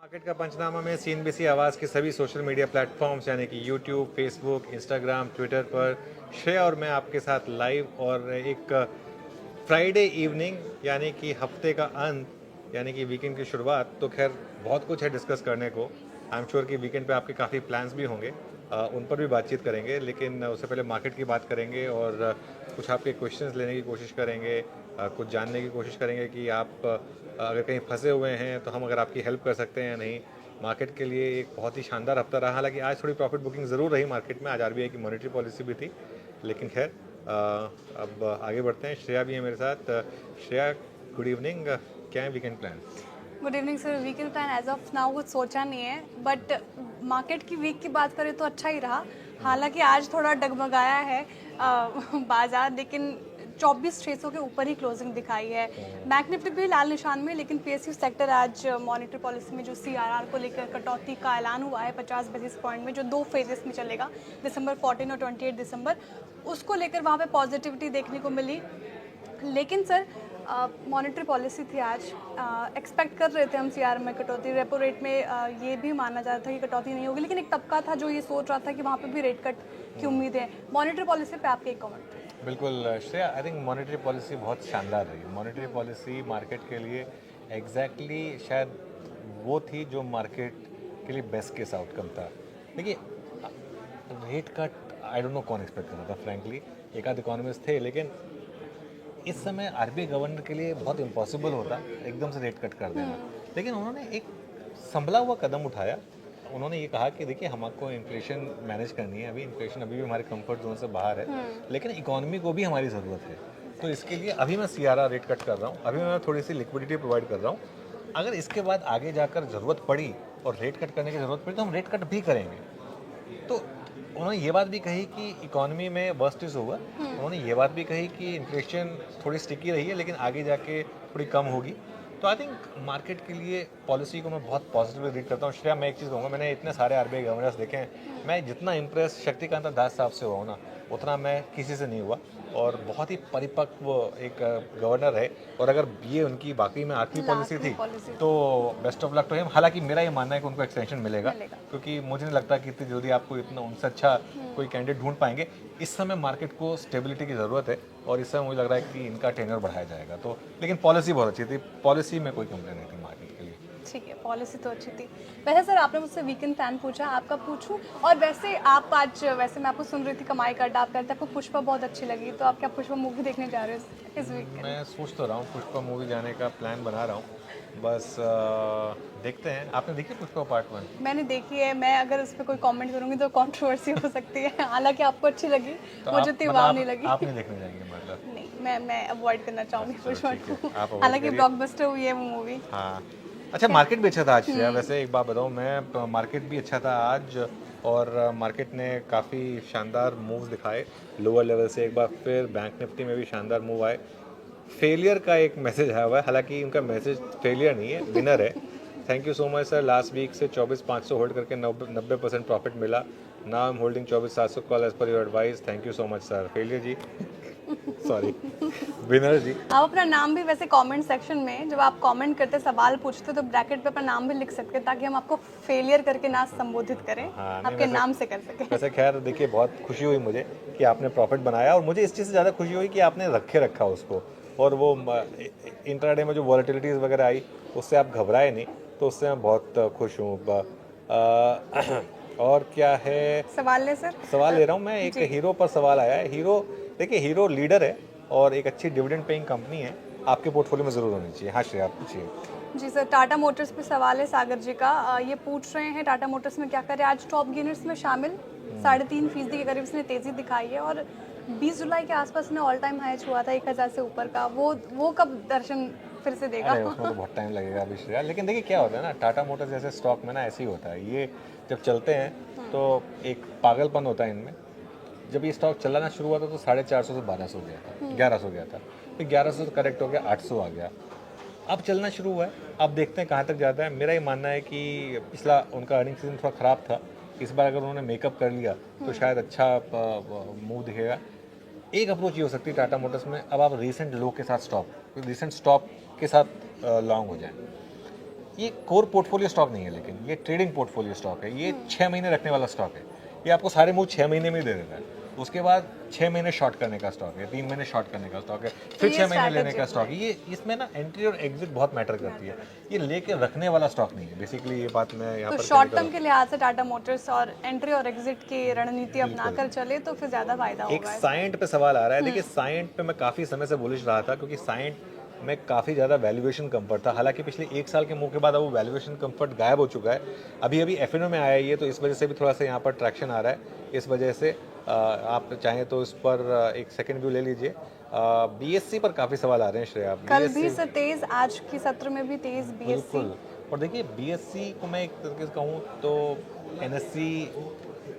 Market का पंचनामा में CNBC आवाज़ के सभी सोशल मीडिया प्लेटफॉर्म्स यानी कि यूट्यूब, फेसबुक, इंस्टाग्राम, ट्विटर पर श्रेया और मैं आपके साथ लाइव और एक फ्राइडे इवनिंग यानी कि हफ्ते का अंत यानी कि वीकेंड की शुरुआत। तो खैर बहुत कुछ है डिस्कस करने को। आई एम श्योर कि वीकेंड पे आपके काफ़ी प्लान्स भी होंगे, उन पर भी बातचीत करेंगे, लेकिन उससे पहले मार्केट की बात करेंगे और कुछ आपके क्वेश्चंस लेने की कोशिश करेंगे, कुछ जानने की कोशिश करेंगे कि आप अगर कहीं फंसे हुए हैं तो हम अगर आपकी हेल्प कर सकते हैं या नहीं। मार्केट के लिए एक बहुत ही शानदार हफ्ता रहा, हालांकि आज थोड़ी प्रॉफिट बुकिंग ज़रूर रही मार्केट में। आज आरबीआई की मॉनेटरी पॉलिसी भी थी, लेकिन खैर अब आगे बढ़ते हैं। श्रेया भी है मेरे साथ। Shreya, good evening. क्या है weekend plan? Good evening sir. Weekend plan as of now कुछ सोचा नहीं है, बट मार्केट की वीक की बात करें तो अच्छा ही रहा। हालांकि आज थोड़ा डगमगाया है बाजार, लेकिन 24,600 के ऊपर ही क्लोजिंग दिखाई है। बैंक निफ्टी भी लाल निशान में, लेकिन पीएसयू सेक्टर आज मॉनेटरी पॉलिसी में जो सीआरआर को लेकर कटौती का ऐलान हुआ है 50 बेसिस पॉइंट में, जो 2 फेजेस में चलेगा, दिसंबर 14 और 28 दिसंबर, उसको लेकर वहाँ पे पॉजिटिविटी देखने को मिली। लेकिन सर मॉनेटरी पॉलिसी थी आज, एक्सपेक्ट कर रहे थे हम सीआर में कटौती, रेपो रेट में ये भी माना जा रहा था कि कटौती नहीं होगी, लेकिन एक तबका था जो ये सोच रहा था कि वहाँ पे भी रेट कट की उम्मीद है। मॉनेटरी पॉलिसी पे आपके एक कमेंट? बिल्कुल Shreya, I think monetary policy बहुत शानदार रही। मॉनेटरी पॉलिसी मार्केट के लिए एग्जैक्टली शायद वो थी जो मार्केट के लिए बेस्ट केस आउटकम था। देखिए, rate cut I don't know कौन एक्सपेक्ट कर रहा था फ्रैंकली। एक आध इकोनॉमिस्ट थे, लेकिन इस समय आरबीआई गवर्नर के लिए बहुत इम्पॉसिबल होता एकदम से रेट कट कर देना। लेकिन उन्होंने एक संभला हुआ कदम उठाया। उन्होंने ये कहा कि देखिए, हमको इन्फ्लेशन मैनेज करनी है, अभी इन्फ्लेशन अभी भी हमारे कंफर्ट जोन से बाहर है, लेकिन इकोनॉमी को भी हमारी ज़रूरत है। तो इसके लिए अभी मैं सीआरआर रेट कट कर रहा हूँ, अभी मैं थोड़ी सी लिक्विडिटी प्रोवाइड कर रहा हूँ। अगर इसके बाद आगे जाकर ज़रूरत पड़ी और रेट कट करने की ज़रूरत पड़ी तो हम रेट कट भी करेंगे। तो उन्होंने ये बात भी कही कि इकोनॉमी में वर्स्ट इज होगा। उन्होंने ये बात भी कही कि इन्फ्लेशन थोड़ी स्टिकी रही है, लेकिन आगे जाके थोड़ी कम होगी। तो आई थिंक मार्केट के लिए पॉलिसी को मैं बहुत पॉजिटिवली रीड करता हूँ। श्रेया, मैं एक चीज़ कहूँगा, मैंने इतने सारे आरबीआई गवर्नर्स देखे हैं, मैं जितना इम्प्रेस शक्तिकांत दास साहब से हुआ हूँ ना, उतना मैं किसी से नहीं हुआ। और बहुत ही परिपक्व एक गवर्नर है, और अगर ये उनकी बाकी में आखिरी पॉलिसी थी तो best of luck to him. हालांकि मेरा ये मानना है कि उनको एक्सटेंशन मिलेगा, क्योंकि मुझे नहीं लगता कि इतनी जल्दी आपको इतना उनसे अच्छा कोई कैंडिडेट ढूंढ पाएंगे। इस समय मार्केट को स्टेबिलिटी की ज़रूरत है, और इस समय मुझे लग रहा है कि इनका टेन्योर बढ़ाया जाएगा। तो लेकिन पॉलिसी बहुत अच्छी थी, पॉलिसी में कोई कंप्लेन नहीं थी मार्केट के लिए। ठीक है, पॉलिसी तो अच्छी थी। वैसे सर आपने मुझसे वीकेंड प्लान पूछा, आपका पूछूं? और वैसे आप आज, वैसे मैं आपको सुन रही थी कमाई का अड्डा आप करते, आपको पुष्पा बहुत अच्छी लगी, तो आप क्या पुष्पा मूवी देखने जा रहे हो इस वीकेंड? मैं सोच तो रहा हूँ, पुष्पा मूवी जाने का प्लान बना रहा हूँ, बस देखते हैं। आपने देखी पुष्पा पार्ट 1? मैंने देखी है। मैं अगर उस पर कोई कमेंट करूंगी तो कंट्रोवर्सी हो सकती है। हालांकि आपको अच्छी लगी, तो मुझे आप इतनी मतलब वाव नहीं लगी। आप नहीं देखने जाएंगे मतलब? नहीं, मैं अवॉइड करना चाहूंगी चलो पुष्पा ठीक है, 2। आप अवॉइड हालांकि करिए। ब्लॉकबस्टर हुई है वो मूवी। हाँ, अच्छा, मार्केट भी अच्छा था आज श्रेया। वैसे एक बात बताऊँ, मैं मार्केट भी अच्छा था आज, और मार्केट ने काफ़ी शानदार मूव्स दिखाए लोअर लेवल से। एक बार फिर बैंक निफ्टी में भी शानदार मूव आए। फेलियर का एक मैसेज आया हुआ है, हालांकि उनका मैसेज फेलियर नहीं है, विनर है। Thank you so much sir, last week से 24,500 होल्ड करके 90% प्रॉफिट मिला। Now I am holding 24,700 call as per your advice. Thank you so much sir. Failure ji sorry, winner ji. आप अपना नाम भी वैसे कमेंट सेक्शन में जब आप कमेंट करते, सवाल पूछते, तो ब्रैकेट पे अपना नाम भी लिख सकते हैं, ताकि हम आपको फेलियर करके ना संबोधित करें, हाँ, नहीं, आपके नाम से कर सकें। वैसे खैर देखिए, बहुत खुशी हुई मुझे कि आपने प्रॉफिट बनाया, और मुझे इस चीज़ से ज़्यादा खुशी हुई कि आपने रखा उसको। और वो इंट्राडे में जो वॉलेटिलिटीज़ वगैरह आई, उससे आप घबराए नहीं, तो उससे मैं बहुत खुश हूँ। और क्या है, सवाल ले सर। सवाल ले रहा हूँ मैं। एक जी। हीरो पर सवाल आया है। हीरो, देखिए, हीरो लीडर है और एक अच्छी डिविडेंड पेइंग कंपनी है, आपके पोर्टफोलियो में ज़रूर होनी चाहिए। हाँ श्रेया, आप पूछिए। जी सर, टाटा मोटर्स पे सवाल है सागर जी का। ये पूछ रहे हैं टाटा मोटर्स में क्या करें। आज टॉप गेनर्स में शामिल 3.5% के करीब इसने तेजी दिखाई है, और 20 जुलाई के आसपास ने ऑल टाइम हाई छुआ था 1000 से ऊपर का। वो कब दर्शन फिर से देगा? अरे उसमें तो बहुत टाइम लगेगा अभी श्रेया। लेकिन देखिए क्या होता है ना, टाटा मोटर्स जैसे स्टॉक में ना ऐसे ही होता है, ये जब चलते हैं तो एक पागलपन होता है इनमें। जब ये स्टॉक चलाना शुरू हुआ था तो 450 से 1200 गया था, 1100 गया था, फिर 1100 से करेक्ट हो गया, 800 आ गया, अब चलना शुरू हुआ है। अब देखते हैं कहाँ तक जाता है। मेरा ये मानना है कि पिछला उनका अर्निंग सीजन थोड़ा ख़राब था, इस बार अगर उन्होंने मेकअप कर लिया तो शायद अच्छा मूव दिखेगा। एक अप्रोच ये हो सकती है टाटा मोटर्स में, अब आप रीसेंट लो के साथ स्टॉप के साथ लॉन्ग हो जाए। ये कोर पोर्टफोलियो स्टॉक नहीं है, लेकिन ये ट्रेडिंग पोर्टफोलियो स्टॉक है। ये 6 महीने रखने वाला स्टॉक है। ये आपको सारे मूव 6 महीने में ही दे देता है। उसके बाद 6 महीने शॉर्ट करने का स्टॉक है, 3 महीने शॉर्ट करने का स्टॉक है, फिर ये 6 महीने लेने strategy का स्टॉक है। ये इसमें ना एंट्री और एग्जिट बहुत मैटर करती है। ये लेके रखने वाला स्टॉक नहीं है बेसिकली। ये बात मैं यहाँ तो पर शॉर्ट टर्म के लिहाज से टाटा मोटर्स और एंट्री और एग्जिट की रणनीति अपना कर चले तो फिर ज्यादा फायदा एक होगा। साइंट पे सवाल आ रहा है। देखिए साइंट पे मैं काफ़ी समय से बुलिश रहा था, क्योंकि साइंट में काफ़ी ज़्यादा वैल्यूएशन कंफर्ट था। हालांकि पिछले 1 साल के मुंह के बाद अब वो वैल्यूएशन कंफर्ट गायब हो चुका है। अभी अभी एफएनओ में आया है ये, तो इस वजह से भी थोड़ा सा यहाँ पर ट्रैक्शन आ रहा है। इस वजह से आप चाहें तो इस पर एक सेकंड व्यू ले लीजिए। बीएससी पर काफ़ी सवाल आ रहे हैं श्रेया। कल भी से तेज, आज की सत्र में भी तेज बीएससी। बिल्कुल। और देखिए बीएससी को मैं एक तरीके से कहूँ तो एनएससी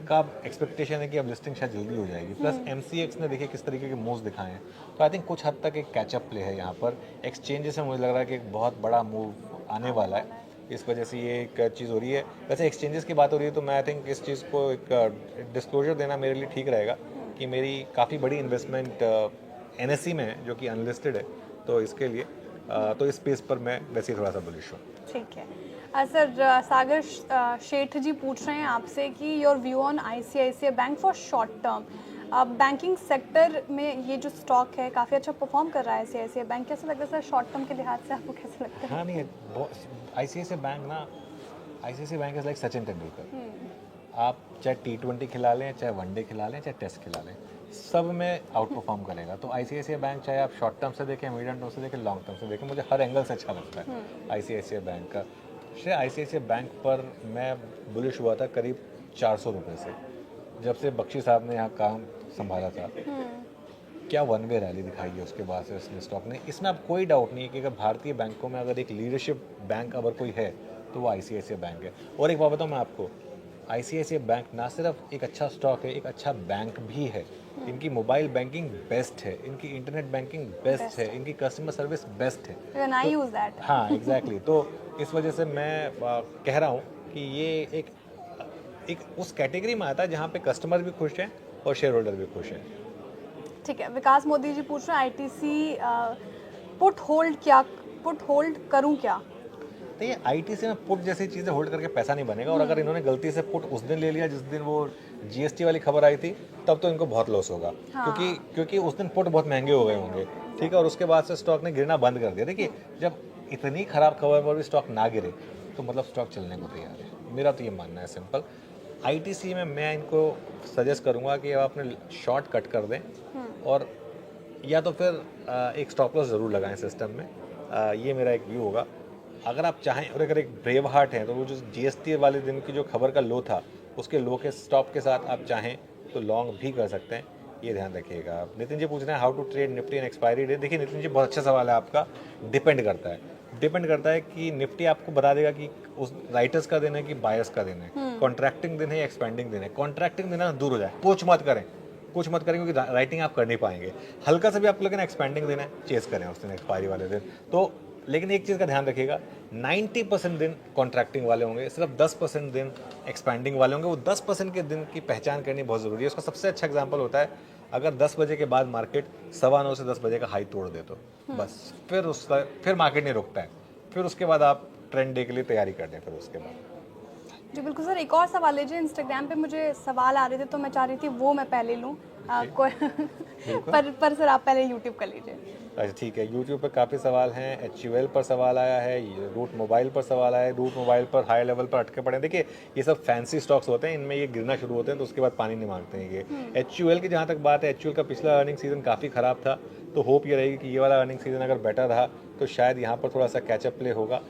का एक्सपेक्टेशन है कि अब लिस्टिंग शायद जल्दी हो जाएगी। प्लस एमसीएक्स ने देखिए किस तरीके के मूव्स दिखाए हैं, तो आई थिंक कुछ हद तक एक कैचअप प्ले है यहाँ पर। एक्सचेंजेस में मुझे लग रहा है कि एक बहुत बड़ा मूव आने वाला है, इस वजह से ये एक चीज़ हो रही है। वैसे एक्सचेंजेस की बात हो रही है तो मैं आई थिंक इस चीज़ को एक डिस्क्लोजर देना मेरे लिए ठीक रहेगा कि मेरी काफ़ी बड़ी इन्वेस्टमेंट एनएससी में है, जो कि अनलिस्टेड है। तो इसके लिए तो इस स्पेस पर मैं वैसे ही थोड़ा सा बुलिश हूँ। ठीक है। सर सागर शेठ जी पूछ रहे हैं आपसे कि your view on ICICI bank for short term. अब बैंकिंग सेक्टर में ये जो स्टॉक है काफ़ी अच्छा परफॉर्म कर रहा है आईसीआईसीआई बैंक, कैसा लगता है सर शॉर्ट टर्म के लिहाज से आपको कैसा लगता है? हाँ नहीं, आईसीआईसीआई बैंक ना, ICICI bank is like Sachin Tendulkar. आप चाहे T20 खिला लें, चाहे वनडे खिला लें, चाहे टेस्ट खिला लें, सब में आउट परफॉर्म करेगा। तो आईसीआईसीआई बैंक चाहे आप शॉर्ट टर्म से देखें, मीडियम टर्म से देखें, लॉन्ग टर्म से देखें, मुझे हर एंगल से अच्छा लगता है आईसीआईसीआई बैंक का। श्रेय आईसीआईसीआई बैंक पर मैं बुलिश हुआ था करीब 400 रुपये से, जब से बख्शी साहब ने यहाँ काम संभाला था। क्या वन वे रैली दिखाई है उसके बाद से इसने स्टॉक ने। इसमें अब कोई डाउट नहीं है कि अगर भारतीय बैंकों में अगर एक लीडरशिप बैंक अगर कोई है तो वो आईसीआईसीआई बैंक है। और एक बात बताऊँ मैं आपको, आईसीआईसीआई बैंक ना सिर्फ एक अच्छा स्टॉक है, एक अच्छा बैंक भी है। इनकी मोबाइल बैंकिंग बेस्ट है, इनकी इंटरनेट बैंकिंग बेस्ट है, इनकी कस्टमर सर्विस बेस्ट है। Even I use that. हाँ एग्जैक्टली। तो इस वजह से मैं कह रहा हूँ कि ये एक उस कैटेगरी में आता है जहाँ पे कस्टमर भी खुश हैं और शेयर होल्डर भी खुश हैं। ठीक है। विकास मोदी जी पूछ रहे हैं आईटीसी पुट होल्ड करूं क्या? तो ये आईटीसी में पुट जैसी चीज़ें होल्ड करके पैसा नहीं बनेगा। और अगर इन्होंने गलती से पुट उस दिन ले लिया जिस दिन वो जीएसटी वाली खबर आई थी, तब तो इनको बहुत लॉस होगा। क्योंकि उस दिन पुट बहुत महंगे हो गए होंगे, ठीक है। और उसके बाद से स्टॉक ने गिरना बंद कर दिया। देखिए जब इतनी खराब खबर पर भी स्टॉक ना गिरे तो मतलब स्टॉक चलने को तैयार है, मेरा तो ये मानना है सिंपल। आईटीसी में मैं इनको सजेस्ट करूँगा कि आप अपने शॉर्ट कट कर दें, और या तो फिर एक स्टॉप लॉस ज़रूर लगाएं सिस्टम में। ये मेरा एक व्यू होगा। अगर आप चाहें, और अगर एक ब्रेव हार्ट है, तो वो जो जीएसटी वाले दिन की जो खबर का लो था, उसके लो के स्टॉप के साथ आप चाहें तो लॉन्ग भी कर सकते हैं। ये ध्यान रखिएगा। नितिन जी पूछ रहे हैं how to trade Nifty and expiry day. देखिए नितिन जी, बहुत अच्छा सवाल है आपका। डिपेंड करता है कि निफ्टी आपको बता देगा कि उस राइटर्स का दिन है कि बायर्स का दिन है, कॉन्ट्रैक्टिंग दिन है या एक्सपेंडिंग दिन है। कॉन्ट्रैक्टिंग दिन है दूर हो जाए, कुछ मत करें क्योंकि राइटिंग आप कर नहीं पाएंगे। हल्का सा भी आपको लेकिन एक्सपेंडिंग दिन है, चेस करें उस दिन एक्सपायरी वाले दिन। तो लेकिन एक चीज़ का ध्यान रखिएगा, 90% दिन कॉन्ट्रैक्टिंग वाले होंगे, सिर्फ 10% दिन एक्सपेंडिंग वाले होंगे। वो 10% के दिन की पहचान करनी बहुत ज़रूरी है। उसका सबसे अच्छा एग्जांपल होता है अगर 10 बजे के बाद मार्केट 9:15 से 10 बजे का हाई तोड़ दे तो बस फिर मार्केट नहीं रुकता है। फिर उसके बाद आप ट्रेंड डे के लिए तैयारी कर दें। फिर उसके बाद जी बिल्कुल सर। एक और सवाल है जी, इंस्टाग्राम पे मुझे सवाल आ रहे थे तो मैं चाह रही थी वो मैं पहले लूँ। पर सर आप पहले यूट्यूब कर लीजिए। अच्छा ठीक है। यूट्यूब पर काफ़ी सवाल हैं। HUL पर सवाल आया है, रूट मोबाइल पर सवाल आया है। रूट मोबाइल पर हाई लेवल पर अटके पड़े हैं। देखिए ये सब फैंसी स्टॉक्स होते हैं, इनमें ये गिरना शुरू होते हैं तो उसके बाद पानी नहीं मांगते हैं ये। HUL की जहाँ तक बात है, HUL का पिछला अर्निंग सीजन काफ़ी ख़राब था, तो होप ये रहेगी कि ये वाला अर्निंग सीजन अगर बेटर रहा तो शायद यहाँ पर थोड़ा सा कैचअप प्ले होगा।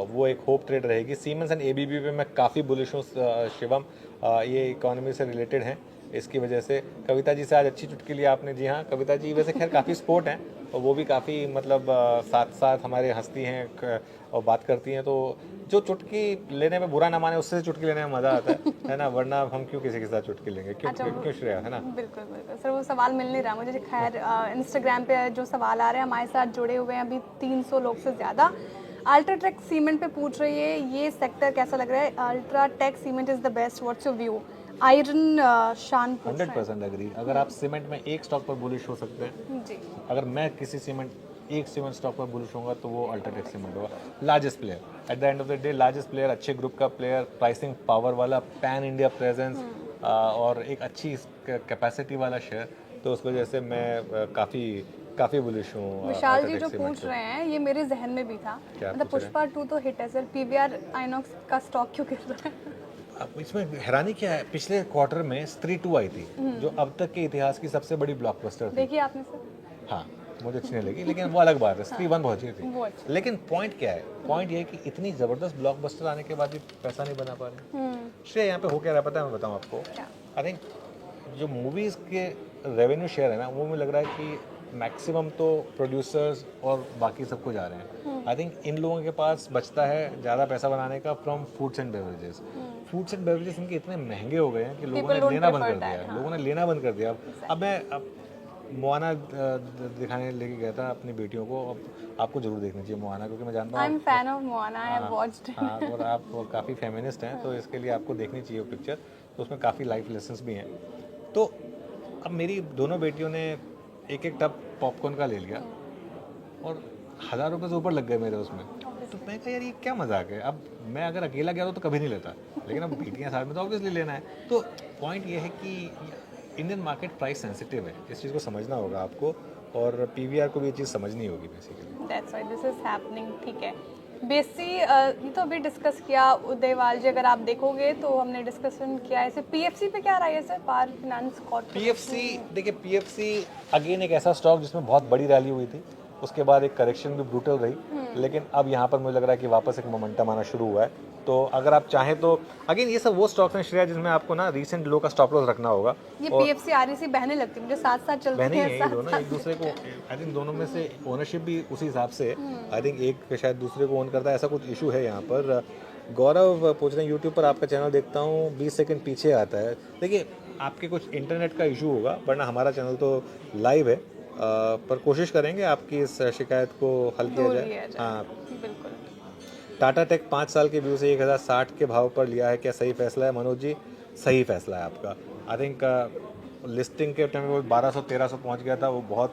वो एक होप ट्रेड रहेगी। सीमेंस एंड ABB पे मैं काफ़ी बुलिश हूँ शिवम। ये इकोनॉमी से रिलेटेड हैं, इसकी वजह से। कविता जी से आज अच्छी चुटकी ली आपने। जी हाँ कविता जी वैसे खैर काफ़ी स्पोर्ट हैं और वो भी काफ़ी मतलब साथ साथ हमारे हंसती हैं और बात करती हैं। तो जो चुटकी लेने में बुरा ना माने, उससे चुटकी लेने में मज़ा आता है ना। वरना हम क्यों किसी के साथ चुटकी लेंगे, क्यों श्रेया, है ना। बिल्कुल बिल्कुल सर, वो सवाल मिल नहीं रहा मुझे। खैर इंस्टाग्राम पे जो सवाल आ रहे हैं हमारे साथ जुड़े हुए हैं अभी 300 लोग से ज़्यादा। अल्ट्राटेक सीमेंट पे पूछ रही है ये सेक्टर कैसा लग रहा है? UltraTech cement is the best, what's your view? Iron शान पूछ रहे हैं। 100% एग्री। अगर आप सीमेंट में एक स्टॉक पर बुलिश हो सकते हैं, जी अगर मैं किसी सीमेंट एक सीमेंट स्टॉक पर बुलिश होगा तो वो अल्ट्राटेक सीमेंट होगा। Largest player at the end of the day, largest player, अच्छे ग्रुप का प्लेयर, प्राइसिंग पावर वाला, पैन इंडिया प्रेजेंस और एक अच्छी कैपेसिटी वाला शेयर, तो उस वजह से मैं काफ़ी बुलिश हूँ। विशाल जी जो पूछ रहे हैं ये मेरे जहन में भी था, क्या मतलब पूछ रहे पुष्पा 2 तो हिट है सर, पीवीआर आइनॉक्स का स्टॉक क्यों गिर रहा है? अब इसमें हैरानी क्या है, पिछले क्वार्टर में स्त्री 2 आई थी जो अब तक के इतिहास की सबसे बड़ी ब्लॉकबस्टर थी। देखिए आपने सर। हाँ, मुझे अच्छी नहीं लगी, लेकिन वो अलग बात है, स्त्री 1 बहुत अच्छी थी। वो अच्छी। लेकिन पॉइंट क्या है, पॉइंट ये है कि इतनी ज़बरदस्त ब्लॉकबस्टर आने के बाद भी पैसा नहीं बना पा रहे। श्रेय यहाँ पे हो क्या रहा है पता है, मैं बताऊँ आपको। क्या? आई थिंक जो मूवीज़ के रेवेन्यू शेयर है ना, वो मुझे लग रहा है कि मैक्सिमम तो प्रोड्यूसर्स और बाकी सबको जा रहे हैं। आई थिंक इन लोगों के पास बचता है ज़्यादा पैसा बनाने का from foods and beverages. Foods and beverages इनके इतने महंगे हो गए हैं कि लोगों ने लेना बंद कर दिया। लोगों ने लेना बंद कर दिया। अब मैं मोआना दिखाने लेके गया था अपनी बेटियों को, अब आपको जरूर देखनी चाहिए मोआना, क्योंकि मैं जानता हूँ I am fan of Moana, I have watched. हाँ, और आप काफ़ी फेमिनिस्ट हैं, तो इसके लिए आपको देखनी चाहिए वो पिक्चर, तो उसमें काफ़ी लाइफ लेसन्स भी हैं। तो अब मेरी दोनों बेटियों ने एक एक टब पॉपकॉर्न का ले लिया और 1000 रुपये से ऊपर लग गए मेरे उसमें। तो मैं कहा यार ये क्या मजाक है, अब मैं अगर अकेला गया तो कभी नहीं लेता, लेकिन अब बेटियां साथ में तो ऑब्वियसली लेना है। तो पॉइंट ये है कि इंडियन मार्केट प्राइस सेंसिटिव है, इस चीज़ को समझना होगा आपको, और पीवीआर को भी ये चीज़ समझनी होगी basically. That's why this is happening, ठीक है। बेसी ये तो अभी डिस्कस किया उदयवाल जी, अगर आप देखोगे तो हमने डिस्कशन किया है। पीएफसी पे क्या राय है sir, power finance corporation? PFC, देखिए पीएफसी अगेन एक ऐसा स्टॉक जिसमें बहुत बड़ी रैली हुई थी, उसके बाद एक करेक्शन भी ब्रूटल रही, लेकिन अब यहाँ पर मुझे लग रहा है कि वापस एक मोमेंटम आना शुरू हुआ है। तो अगर आप चाहें तो अगेन ये सब वो स्टॉक्स हैं श्रेया जिसमें आपको ना रीसेंट लो का स्टॉप लॉस रखना होगा। ये पीएफसी आरईसी बहने लगती है मुझे, साथ साथ चलती बहने ही हैं हैं ये साथ दोनों एक दूसरे को, आई थिंक दोनों में से ओनरशिप भी उसी हिसाब से, आई थिंक एक शायद दूसरे को ओन करता है, ऐसा कुछ इशू है यहाँ पर। गौरव पूछ रहे हैं यूट्यूब पर आपका चैनल देखता हूँ 20 सेकंड पीछे आता है। देखिए आपके कुछ इंटरनेट का इशू होगा, वरना हमारा चैनल तो लाइव है, पर कोशिश करेंगे आपकी इस शिकायत को हल किया जाए। हाँ बिल्कुल। टाटा टेक 5 साल के व्यू से 1060 के भाव पर लिया है, क्या सही फैसला है? मनोज जी सही फैसला है आपका। आई थिंक लिस्टिंग के टाइम में वो 1200-1300 पहुंच गया था, वो बहुत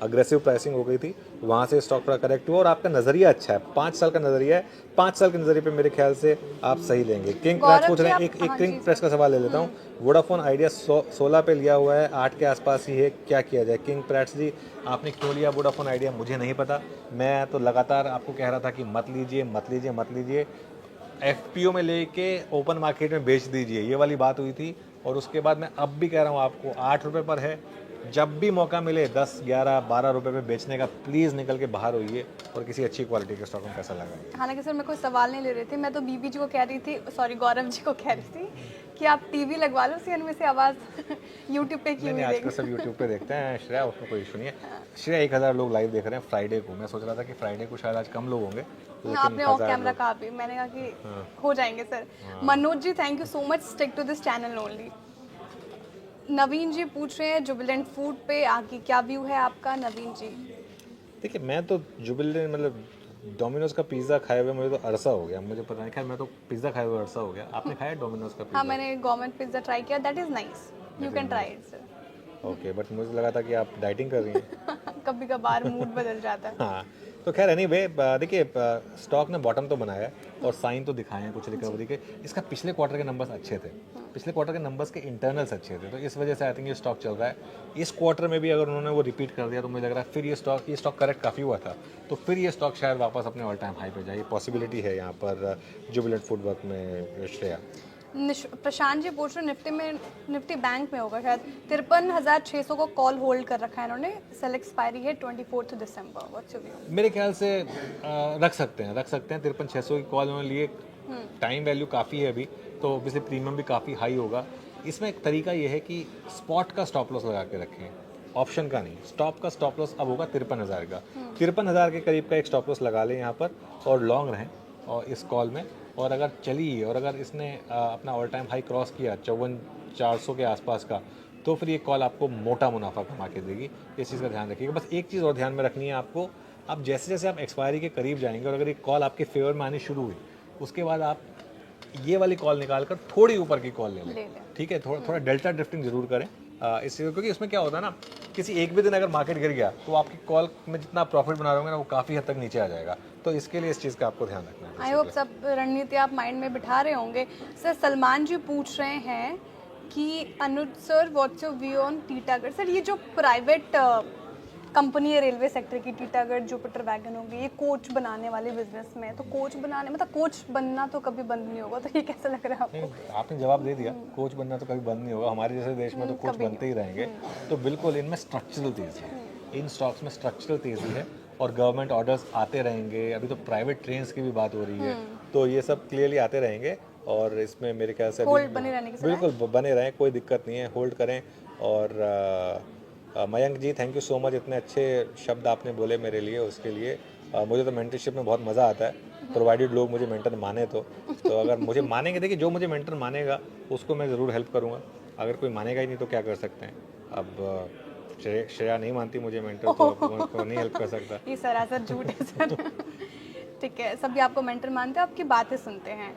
अग्रेसिव प्राइसिंग हो गई थी, वहाँ से स्टॉक थोड़ा करेक्ट हुआ, और आपका नज़रिया अच्छा है, 5 साल का नज़रिया है, 5 साल के नज़रिए पे मेरे ख्याल से आप सही लेंगे। किंग प्रेस पूछ रहे हैं, एक किंग प्रेस का सवाल ले लेता हूँ। वोडाफोन आइडिया 16 पे लिया हुआ है, 8 के आसपास ही है, क्या किया जाए? किंग प्रेस जी आपने क्यों लिया वोडाफोन आइडिया मुझे नहीं पता, मैं तो लगातार आपको कह रहा था कि मत लीजिए मत लीजिए मत लीजिए, एफपीओ में लेके ओपन मार्केट में बेच दीजिए, ये वाली बात हुई थी। और उसके बाद मैं अब भी कह रहा हूँ आपको 8 रुपये पर है, जब भी मौका मिले 10, 11, 12 रुपये पे बेचने का प्लीज़ निकल के बाहर होइए और किसी अच्छी क्वालिटी के स्टॉक में पैसा लगाइए। हालांकि सर मैं कोई सवाल नहीं ले रही थी, मैं तो बीबी जी को कह रही थी, सॉरी गौरव जी को कह रही थी कि आप टीवी लगवा लो, सीएन में से आवाज़ यूट्यूब पे क्यों नहीं आजकल सब यूट्यूब पे देखते हैं श्रेया, उसमें कोई इशू नहीं है। श्रेया 1000 लोग लाइव देख रहे हैं फ्राइडे को, मैं सोच रहा था कि फ्राइडे को शायद आज कम लोग होंगे, आपने ऑफ कैमरा कहा भी, मैंने कहा कि हो जाएंगे sir. Manoj ji thank you so much, stick to this channel only. Naveen ji पूछ रहे हैं जुबिलेंट फूड पे आगे क्या व्यू है आपका? नवीन जी देखिए मैं तो जुबिलेंट मतलब डोमिनोज का पिज़्ज़ा खाए हुए मुझे तो अरसा हो गया, मुझे पता नहीं, खैर मैं तो पिज़्ज़ा खाए हुए अरसा हो गया। आपने खाया डोमिनोज का पिज़्ज़ा? हाँ मैंने गवर्नमेंट पिज्ज़ा ट्राई किया, that is nice, you can try it sir. Okay, but मुझे लगा था कि आप डाइटिंग कर रही हैं। कभी कभार मूड बदल जाता है। हाँ तो खैर एनीवे देखिए स्टॉक ने बॉटम तो बनाया है और साइन तो दिखाए हैं कुछ रिकवरी के। इसका पिछले क्वार्टर के नंबर्स अच्छे थे, पिछले क्वार्टर के नंबर्स के इंटरनल्स अच्छे थे, तो इस वजह से आई थिंक ये स्टॉक चल रहा है। इस क्वार्टर में भी अगर उन्होंने वो रिपीट कर दिया तो मुझे लग रहा है फिर ये स्टॉक करेक्ट काफ़ी हुआ था, तो फिर ये स्टॉक शायद वापस अपने ऑल टाइम हाई पे जाए, पॉसिबिलिटी है यहाँ पर जुबिलेंट फूडवर्क में। श्रेया प्रशांत जी पूछ रहे निफ्टी बैंक में होगा शायद, 53,600 को कॉल होल्ड कर रखा है इन्होंने, सेल एक्सपायरी है 24 दिसंबर, व्हाट्स योर व्यू? मेरे ख्याल से रख सकते हैं 53,600 की कॉल उन्होंने लिए, टाइम वैल्यू काफ़ी है अभी, तो ऑब्वियसली प्रीमियम भी काफ़ी हाई होगा। इसमें एक तरीका ये है कि स्पॉट का स्टॉप लॉस लगा के रखें, ऑप्शन का नहीं। स्टॉप का स्टॉप लॉस अब होगा 53,000 का, 53,000 के करीब का एक स्टॉप लॉस लगा लें यहाँ पर और लॉन्ग रहें और इस कॉल में। और अगर चली और अगर इसने अपना ऑल टाइम हाई क्रॉस किया 54,400 के आसपास का, तो फिर ये कॉल आपको मोटा मुनाफा कमा के देगी, इस चीज़ का ध्यान रखिएगा। बस एक चीज़ और ध्यान में रखनी है आपको, आप जैसे जैसे आप एक्सपायरी के करीब जाएंगे और अगर ये कॉल आपके फेवर में आनी शुरू हुई, उसके बाद आप ये वाली कॉल निकाल कर थोड़ी ऊपर की कॉल ले लें, ठीक है? थोड़ा डेल्टा ड्रिफ्टिंग जरूर करें इससे, क्योंकि उसमें क्या होता है ना, किसी एक भी दिन अगर मार्केट गिर गया तो आपकी कॉल में जितना प्रॉफिट बना रहे होंगे ना वो काफ़ी हद तक नीचे आ जाएगा। तो इसके लिए इस चीज़ का आपको ध्यान रखना है। आई होप सब रणनीति आप माइंड में बिठा रहे होंगे। सर सलमान जी पूछ रहे हैं कि Anuj sir what's your view on Titagarh. Sir ये जो प्राइवेट कंपनी है रेलवे सेक्टर की, टीटागढ़ जुपिटर वैगन होगी, ये कोच बनाने वाले बिजनेस में, तो कोच बनाने मतलब कोच बनना तो कभी बंद नहीं होगा, तो ये कैसा लग रहा है आपको? नहीं, आपने जवाब दे दिया, कोच बनना तो कभी बंद नहीं होगा। हमारे जैसे देश में तो कोच बनते ही रहेंगे। तो बिल्कुल इनमें स्ट्रक्चरल तेज़ी है, इन स्टॉक्स में स्ट्रक्चरल तेज़ी है और गवर्नमेंट ऑर्डर्स आते रहेंगे। अभी तो प्राइवेट ट्रेन्स की भी बात हो रही है, तो ये सब क्लियरली आते रहेंगे और इसमें मेरे ख्याल से होल्ड बने रहने की सलाह है? बिल्कुल बने रहें, कोई दिक्कत नहीं है, होल्ड करें। और मयंक जी थैंक यू सो मच, इतने अच्छे शब्द आपने बोले मेरे लिए, उसके लिए मुझे तो मेंटरशिप में बहुत मज़ा आता है, प्रोवाइडेड लोग मुझे मेंटर माने तो अगर मुझे मानेंगे, देखिए जो मुझे मेंटर मानेगा उसको मैं ज़रूर हेल्प करूँगा, अगर कोई मानेगा ही नहीं तो क्या कर सकते हैं। अब श्रेया नहीं मानती मुझे मेंटर, तो मैं उसको नहीं हेल्प कर सकता। ये सरासर झूठ है सर। ठीक है, सभी आपको मेंटर मानते हैं, आपकी बातें सुनते हैं।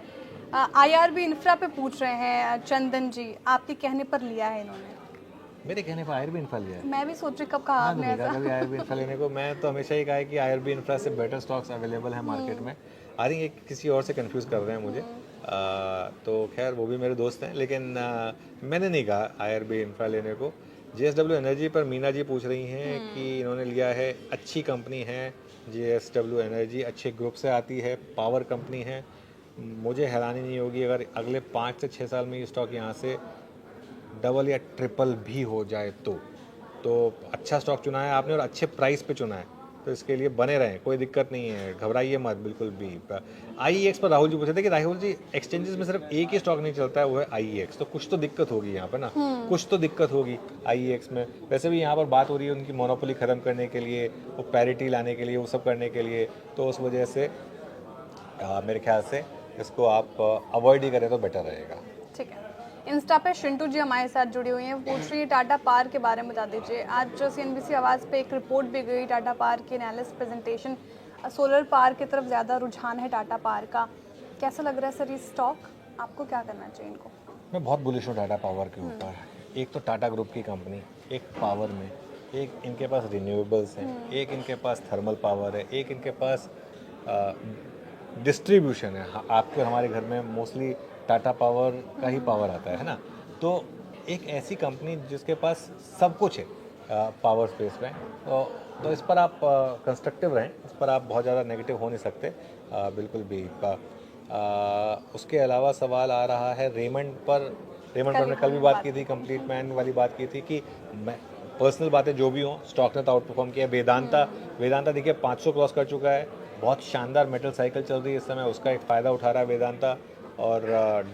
IRB इंफ्रा पे पूछ रहे हैं चंदन जी, आपके कहने पर लिया है इन्होंने? मेरे कहने पर IRB इंफ्रा लिया है। मैं भी सोच रही कब कहा आपने ऐसा। कभी IRB इंफ्रा लेने को, मैं तो हमेशा ही कहा है कि IRB इंफ्रा से बेटर स्टॉक्स अवेलेबल हैं मार्केट में। आई थिंक एक किसी और से कंफ्यूज कर रहे हैं मुझे। तो खैर वो भी मेरे दोस्त हैं, लेकिन मैंने नहीं कहा IRB इंफ्रा लेने को। JSW एनर्जी पर मीना जी पूछ रही हैं कि इन्होंने लिया है, अच्छी कंपनी है JSW एनर्जी, अच्छे ग्रुप से आती है, पावर कंपनी है। मुझे हैरानी नहीं होगी अगर अगले 5 से 6 साल में ये स्टॉक यहाँ से डबल या ट्रिपल भी हो जाए तो अच्छा स्टॉक चुना है आपने और अच्छे प्राइस पे चुना है, तो इसके लिए बने रहें, कोई दिक्कत नहीं है, घबराइए मत बिल्कुल भी। IEX पर राहुल जी पूछे थे कि राहुल जी एक्सचेंजेस में सिर्फ एक ही स्टॉक नहीं चलता है, वो है IEX, तो कुछ तो दिक्कत होगी यहाँ पर ना, कुछ तो दिक्कत होगी IEX में। वैसे भी यहाँ पर बात हो रही है उनकी मोनोपोली ख़त्म करने के लिए, वो पैरिटी लाने के लिए, वो सब करने के लिए, तो उस वजह से मेरे ख्याल से इसको आप अवॉइड ही करें तो बेटर रहेगा। ठीक है, इंस्टा पे शिंटू जी हमारे साथ जुड़ी हुई हैं, पूछ रही है टाटा पार के बारे में बता दीजिए। आज जो CNBC आवाज़ पे एक रिपोर्ट भी गई टाटा पार की एनालिस्ट प्रेजेंटेशन, सोलर पार की तरफ ज़्यादा रुझान है टाटा पार का, कैसा लग रहा है सर ये स्टॉक, आपको क्या करना चाहिए इनको? मैं बहुत बुलिश हूँ टाटा पावर के ऊपर। एक तो टाटा ग्रुप की कंपनी, एक पावर में, एक इनके पास रिन्यूएबल्स हैं, एक इनके पास थर्मल पावर है, एक इनके पास डिस्ट्रीब्यूशन है। आपको हमारे घर में मोस्टली टाटा पावर का ही पावर आता है ना, तो एक ऐसी कंपनी जिसके पास सब कुछ है पावर स्पेस में, तो इस पर आप कंस्ट्रक्टिव रहें, इस पर आप बहुत ज़्यादा नेगेटिव हो नहीं सकते बिल्कुल भी। उसके अलावा सवाल आ रहा है रेमंड पर। हमने कल भी बात की थी, कंप्लीट मैन वाली बात की थी कि मैं पर्सनल बातें जो भी हों, स्टॉक ने तो आउट परफॉर्म किया। वेदांता देखिए 500 क्रॉस कर चुका है, बहुत शानदार मेटल साइकिल चल रही है इस समय, उसका एक फ़ायदा उठा रहा है वेदांता, और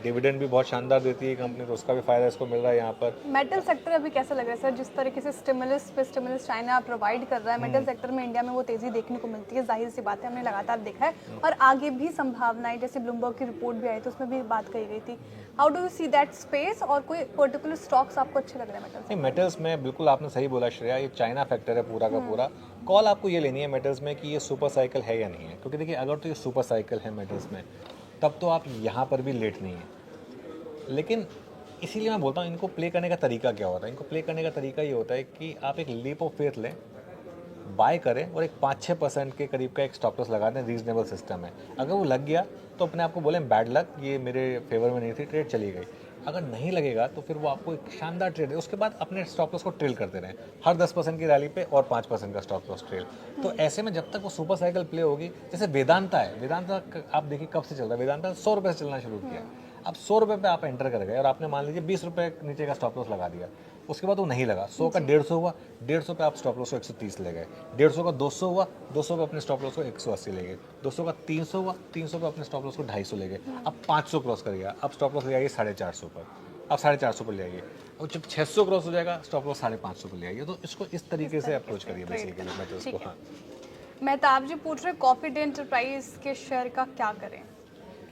डिविडेंड भी बहुत शानदार देती है कंपनी, तो उसका भी फ़ायदा इसको मिल रहा है यहाँ पर। मेटल सेक्टर अभी कैसा लग रहा है सर, जिस तरीके से स्टिमुलस चाइना प्रोवाइड कर रहा है, मेटल सेक्टर में इंडिया में वो तेज़ी देखने को मिलती है, जाहिर सी बात है, हमने लगातार देखा है, और आगे भी संभावनाएं, जैसे ब्लूमबर्ग की रिपोर्ट भी आई तो उसमें भी बात कही गई थी। How do you see that space, और कोई पर्टिकुलर स्टॉक्स आपको अच्छे लग रहे हैं मेटल्स? नहीं, मेटल्स में बिल्कुल आपने सही बोला श्रेया, ये चाइना फैक्टर है पूरा का पूरा। कॉल आपको ये लेनी है मेटल्स में कि ये सुपर साइकिल है या नहीं है, क्योंकि देखिए अगर तो ये सुपर साइकिल है मेटल्स में, तब तो आप यहाँ पर भी लेट नहीं है। लेकिन इसीलिए मैं बोलता हूँ इनको प्ले करने का तरीका क्या होता है, इनको प्ले करने का तरीका ये होता है कि आप एक लीप ऑफ फेथ लें, बाय करें और एक 5-6% के करीब का एक स्टॉप लॉस लगा दें, रीजनेबल सिस्टम है। अगर वो लग गया तो अपने आप को बोलें बैड लक, ये मेरे फेवर में नहीं थी, ट्रेड चली गई। अगर नहीं लगेगा तो फिर वो आपको एक शानदार ट्रेड है, उसके बाद अपने स्टॉप लॉस को ट्रेल करते रहें, हर 10% की रैली पे और 5% का स्टॉप लॉस ट्रेल। तो ऐसे में जब तक वो सुपर साइकिल प्ले होगी, जैसे वेदांता है, वेदांता आप देखिए कब से चल रहा है, वेदांता 100 रुपये से चलना शुरू किया। अब 100 रुपये पे आप एंटर कर गए और आपने मान लीजिए 20 रुपये नीचे का स्टॉप लॉस लगा दिया, उसके बाद वो नहीं लगा, 100 का 150 हुआ, 150 पे आप स्टॉप लॉस को 130 ले गए, 150 का 200 हुआ, 200 पे अपने स्टॉप लॉस को 180 ले गए, 200 का 300 हुआ, 300 पे अपने स्टॉप लॉस को 250 ले गए। अब 500 क्रॉस कर गया, अब स्टॉप लॉस ले आइए 450 पर, अब 450 पर ले आइए, और जब 600 क्रॉस हो जाएगा स्टॉप लॉस 550 पर ले आइए। तो इसको इस तरीके से अप्रोच करिए बेसिकली मेटल्स को। हाँ, मेहताब जी पूछ रहे कॉफी एंटरप्राइज के शेयर का क्या करें,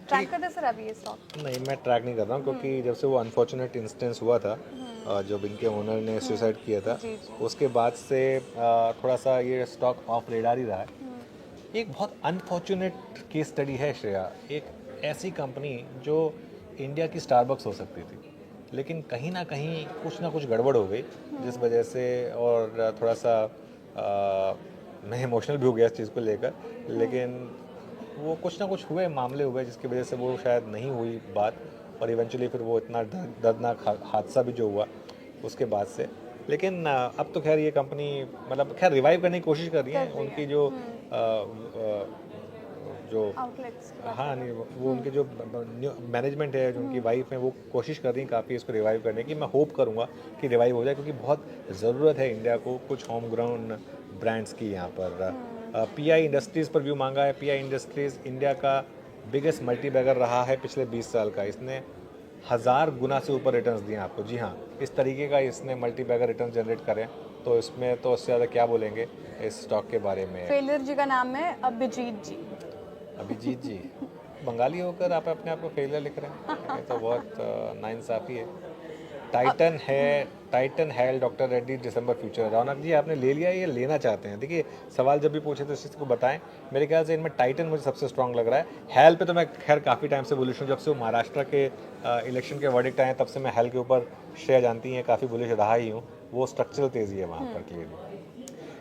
ट्रैक करते सर अभी ये स्टॉक? नहीं, मैं ट्रैक नहीं कर रहा हूँ, क्योंकि जब से वो अनफॉर्चुनेट इंस्टेंस हुआ था, जब इनके ओनर ने सुसाइड किया था, उसके बाद से थोड़ा सा ये स्टॉक ऑफ रेडार ही रहा है। एक बहुत अनफॉर्चुनेट केस स्टडी है श्रेया, एक ऐसी कंपनी जो इंडिया की स्टारबक्स हो सकती थी, लेकिन कहीं ना कुछ गड़बड़ हो गई जिस वजह से, और थोड़ा सा मैं इमोशनल भी हो गया इस चीज़ को लेकर, लेकिन वो कुछ ना कुछ हुए, मामले हुए जिसकी वजह से वो शायद नहीं हुई बात, और इवेंचुअली फिर वो इतना दर्दनाक हादसा भी जो हुआ उसके बाद से। लेकिन अब तो खैर ये कंपनी मतलब खैर रिवाइव करने की कोशिश कर रही है। उनकी जो जो आउटलेट्स की बात हाँ नहीं वो उनके जो मैनेजमेंट है, जो उनकी वाइफ है, वो कोशिश कर रही हैं काफ़ी इसको रिवाइव करने की। मैं होप करूँगा कि रिवाइव हो जाए, क्योंकि बहुत ज़रूरत है इंडिया को कुछ होम ग्राउंड ब्रांड्स की यहाँ पर। पीआई इंडस्ट्रीज़ पर व्यू मांगा है। पीआई इंडस्ट्रीज़ इंडिया का बिगेस्ट मल्टी बैगर रहा है पिछले 20 साल का। इसने 1000 गुना से ऊपर रिटर्न्स दिए आपको। जी हाँ, इस तरीके का इसने मल्टी बैगर रिटर्न जनरेट करें, तो इसमें तो उससे ज़्यादा क्या बोलेंगे इस स्टॉक के बारे में। फेलियर जी का नाम है अभिजीत जी। अभिजीत जी, बंगाली होकर आप अपने आप को फेलियर लिख रहे हैं, ये तो बहुत नाइंसाफ़ी है। टाइटन हेल डॉक्टर रेड्डी दिसंबर फ्यूचर। रौनक जी आपने ले लिया, ये लेना चाहते हैं? देखिए सवाल जब भी पूछे तो इस चीज़ को बताएं। मेरे ख्याल से इनमें टाइटन मुझे सबसे स्ट्रांग लग रहा है। हेल पे तो मैं खैर काफ़ी टाइम से बुलिश हूँ, जब से वो महाराष्ट्र के इलेक्शन के वर्डिक्ट आए तब से मैं हेल के ऊपर श्रेया जानती हैं काफ़ी बुलिश रहा ही हूँ। वो स्ट्रक्चरल तेज़ी है वहाँ पर क्लियरली।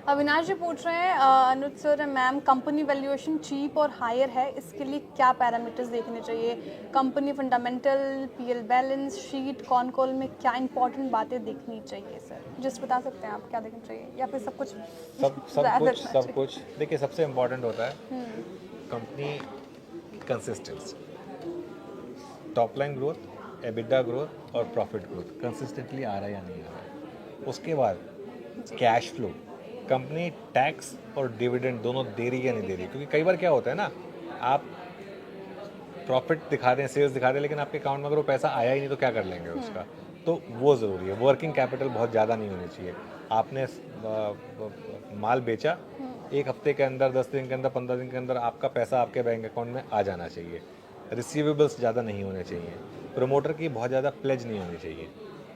अविनाश जी पूछ रहे हैं Anuj sir ma'am, company valuation cheap और हायर है, इसके लिए क्या पैरामीटर्स देखने चाहिए? Company fundamental, PL balance sheet, con call में क्या इंपॉर्टेंट बातें देखनी चाहिए सर? जस्ट बता सकते हैं आप क्या देखना चाहिए, या फिर सब कुछ सब कुछ देखिए, सबसे इम्पोर्टेंट होता है company consistency, top line growth, EBITDA growth और प्रॉफिट ग्रोथ कंसिस्टेंटली आ रहा है या नहीं आ रहा है। उसके बाद कैश फ्लो, कंपनी टैक्स और डिविडेंड दोनों दे रही है या नहीं दे रही। क्योंकि कई बार क्या होता है ना, आप प्रॉफिट दिखा रहे हैं, सेल्स दिखा रहे हैं, लेकिन आपके अकाउंट में अगर वो पैसा आया ही नहीं तो क्या कर लेंगे उसका। तो वो ज़रूरी है। वर्किंग कैपिटल बहुत ज़्यादा नहीं होनी चाहिए। आपने माल बेचा, एक हफ्ते के अंदर, 10 दिन के अंदर, 15 दिन के अंदर आपका पैसा आपके बैंक अकाउंट में आ जाना चाहिए। रिसीवेबल्स ज़्यादा नहीं होने चाहिए। प्रमोटर की बहुत ज़्यादा प्लेज नहीं होनी चाहिए।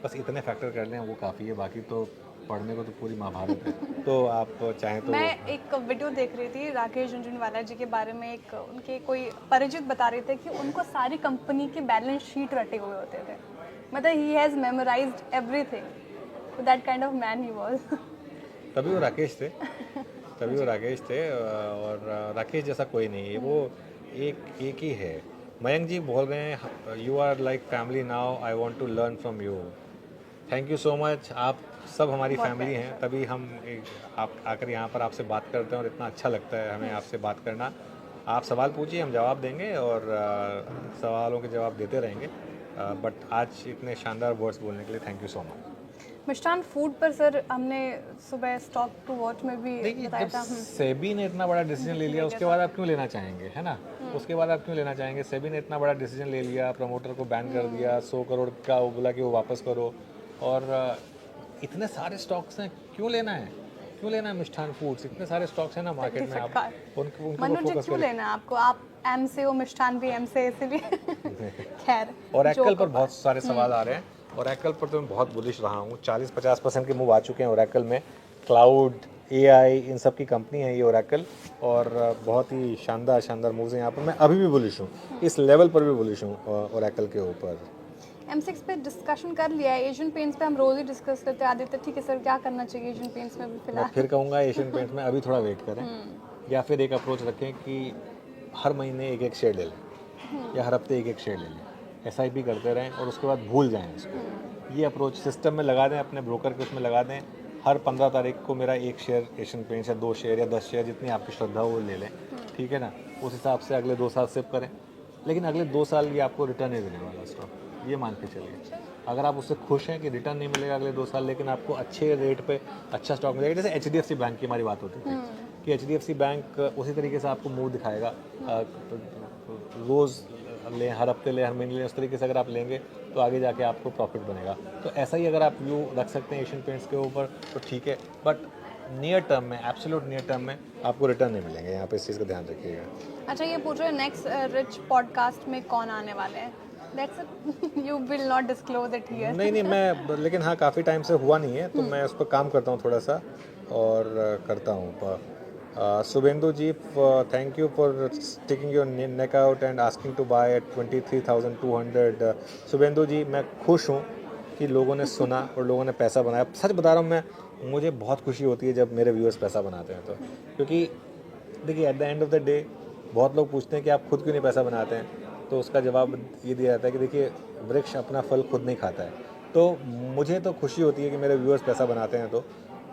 बस इतने फैक्टर कर लें वो काफ़ी है, बाकी तो पढ़ने को तो पूरी महाभारत है। तो आप चाहें तो मैं एक वीडियो देख रही थी राकेश झुनझुनवाला जी के बारे में, एक उनके कोई परिचित बता रहे थे कि उनको सारी कंपनी की बैलेंस शीट रटे हुए होते थे। मतलब he has memorised everything, that kind of man he was. तभी वो राकेश थे, तभी वो राकेश थे। और राकेश जैसा कोई नहीं है, वो एक ही है। मयंक जी बोल रहे हैं you are like family now, I want to learn from you. Thank you so much. आप सब हमारी फैमिली हैं, तभी हम आप आकर यहाँ पर आपसे बात करते हैं और इतना अच्छा लगता है हमें आपसे बात करना। आप सवाल पूछिए, हम जवाब देंगे और सवालों के जवाब देते रहेंगे। बट आज इतने शानदार वर्ड्स बोलने के लिए thank you so much. Mishthan food पर सर हमने सुबह स्टॉक टू वॉच में भी बताया था। सेबी ने इतना बड़ा डिसीजन ले लिया, उसके बाद आप क्यों लेना चाहेंगे, है ना? उसके बाद आप क्यों लेना चाहेंगे? सेबी ने इतना बड़ा डिसीजन ले लिया, प्रमोटर को बैन कर दिया, 100 करोड़ का वो बोला कि वो वापस करो, और इतने सारे स्टॉक्स हैं, क्यों लेना है? क्यों लेना है मिष्ठान फूड्स? इतने सारे स्टॉक्स हैं ना मार्केट में, आप उनको मनोज जी क्यों लेना है आपको? आप एम से हो, मिष्ठान भी एम से, इसीलिए खैर। और Oracle पर बहुत सारे सवाल आ रहे हैं। Oracle पर तो मैं बहुत बुलिश रहा हूँ। 40-50% के मूव आ चुके हैं Oracle में। क्लाउड, AI, इन सब की कंपनी है ये Oracle, और बहुत ही शानदार मूव्स हैं यहाँ पर। मैं अभी भी बुलिश हूँ, इस लेवल पर भी बुलिश हूँ Oracle के ऊपर। M6 पे डिस्कशन कर लिया है, एशियन पेंट्स पे हम रोज ही डिस्कस करते हैं आदित्य। ठीक है सर, क्या करना चाहिए एशियन पेंट्स में भी मैं फिलहाल? फिर कहूँगा एशियन पेंट्स में अभी थोड़ा वेट करें, या फिर एक अप्रोच रखें कि हर महीने एक शेयर ले लें, या हर हफ्ते एक शेयर ले लें, SIP करते रहें और उसके बाद भूल जाएं इसको। ये अप्रोच सिस्टम में लगा दें, अपने ब्रोकर के उसमें लगा दें। हर 15 तारीख को मेरा एक शेयर एशियन पेंट्स, या 2 शेयर या 10 शेयर, जितनी आपकी श्रद्धा हो वो ले लें, ठीक है ना? उस हिसाब से अगले 2 साल सेव करें, लेकिन अगले 2 साल ये आपको रिटर्न नहीं देने वाला स्टॉक, ये मान के चलिए। अगर आप उससे खुश हैं कि रिटर्न नहीं मिलेगा अगले 2 साल, लेकिन आपको अच्छे रेट पे अच्छा स्टॉक मिलेगा, जैसे HDFC बैंक की हमारी बात होती थी कि HDFC बैंक उसी तरीके से आपको मूव दिखाएगा, रोज़ लें, हर हफ्ते लें, हर महीने लें, उस तरीके से अगर आप लेंगे तो आगे जाके आपको प्रॉफिट बनेगा। तो ऐसा ही अगर आप व्यू रख सकते हैं एशियन पेंट्स के ऊपर तो ठीक है, बट नियर टर्म में, एब्सोल्यूट नियर टर्म में आपको रिटर्न नहीं मिलेंगे। यहाँ पे इस चीज़ का ध्यान रखिएगा। अच्छा, ये पूछ रहे हैं नेक्स्ट रिच पॉडकास्ट में कौन आने वाले हैं? That's it. You will not disclose it here. नहीं मैं, लेकिन हाँ काफ़ी टाइम से हुआ नहीं है, तो मैं उस पर काम करता हूँ थोड़ा सा, और करता हूँ। Shubhendu ji, thank you for sticking your neck out and asking to buy at 23,200। Shubhendu ji, मैं खुश हूँ कि लोगों ने सुना और लोगों ने पैसा बनाया। सच बता रहा हूँ मैं, मुझे बहुत खुशी होती है जब मेरे व्यूअर्स पैसा बनाते हैं तो, क्योंकि देखिए at the end of the day बहुत लोग पूछते हैं कि आप खुद क्यों नहीं पैसा बनाते हैं, तो उसका जवाब ये दिया जाता है कि देखिए वृक्ष अपना फल खुद नहीं खाता है। तो मुझे तो खुशी होती है कि मेरे व्यूअर्स पैसा बनाते हैं, तो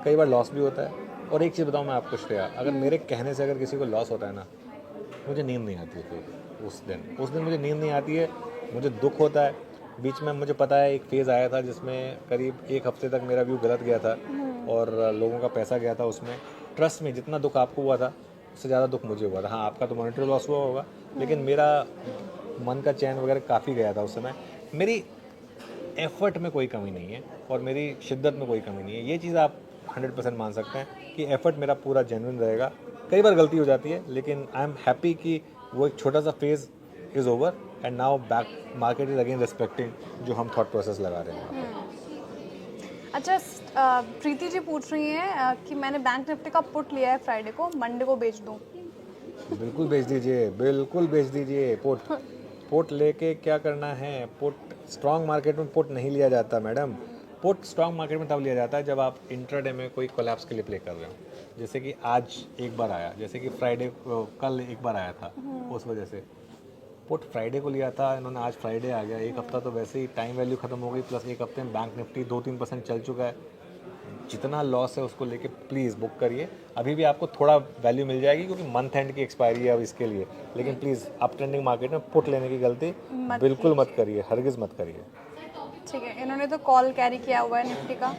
कई बार लॉस भी होता है। और एक चीज़ बताऊँ मैं आपको श्रेया, अगर मेरे कहने से अगर किसी को लॉस होता है ना, मुझे नींद नहीं आती है फिर उस दिन मुझे नींद नहीं आती है, मुझे दुख होता है। बीच में मुझे पता है एक फेज़ आया था जिसमें करीब 1 हफ्ते तक मेरा व्यू गलत गया था और लोगों का पैसा गया था उसमें। ट्रस्ट में जितना दुख आपको हुआ था उससे ज़्यादा दुख मुझे हुआ था। हाँ, आपका तो मॉनेटरी लॉस हुआ होगा, लेकिन मेरा मन का चैन वगैरह काफ़ी गया था उस समय। मेरी एफ़र्ट में कोई कमी नहीं है और मेरी शिद्दत में कोई कमी नहीं है। ये चीज़ आप 100% मान सकते हैं कि एफ़र्ट मेरा पूरा जेन्युइन रहेगा। कई बार गलती हो जाती है, लेकिन आई एम हैप्पी कि वो एक छोटा सा phase is over and now back market is again respecting जो हम थॉट प्रोसेस लगा रहे हैं। अच्छा, प्रीति जी पूछ रही हैं कि मैंने बैंक निफ्टी का पुट लिया है फ्राइडे को, मंडे को बेच दूं। बिल्कुल बेच दीजिए, बिल्कुल बेच दीजिए। पुट लेके क्या करना है? पुट स्ट्रॉन्ग मार्केट में पुट नहीं लिया जाता मैडम। पुट स्ट्रॉन्ग मार्केट में तब लिया जाता है जब आप इंट्राडे में कोई कोलैप्स के लिए प्ले कर रहे हो, जैसे कि आज एक बार आया, जैसे कि फ्राइडे कल एक बार आया था, उस वजह से पुट फ्राइडे को लिया था इन्होंने। आज फ्राइडे आ गया, एक हफ्ता तो वैसे ही टाइम वैल्यू खत्म हो गई, प्लस एक हफ्ते में बैंक निफ्टी 2-3% चल चुका है। जितना लॉस है उसको लेके प्लीज़ बुक करिए। अभी भी आपको थोड़ा वैल्यू मिल जाएगी क्योंकि मंथ एंड की एक्सपायरी है अब इसके लिए, लेकिन प्लीज़ अप ट्रेंडिंग मार्केट में पुट लेने की गलती बिल्कुल मत करिए, हरगिज़ मत करिए। ठीक है, इन्होंने तो कॉल कैरी किया हुआ है निफ्टी का,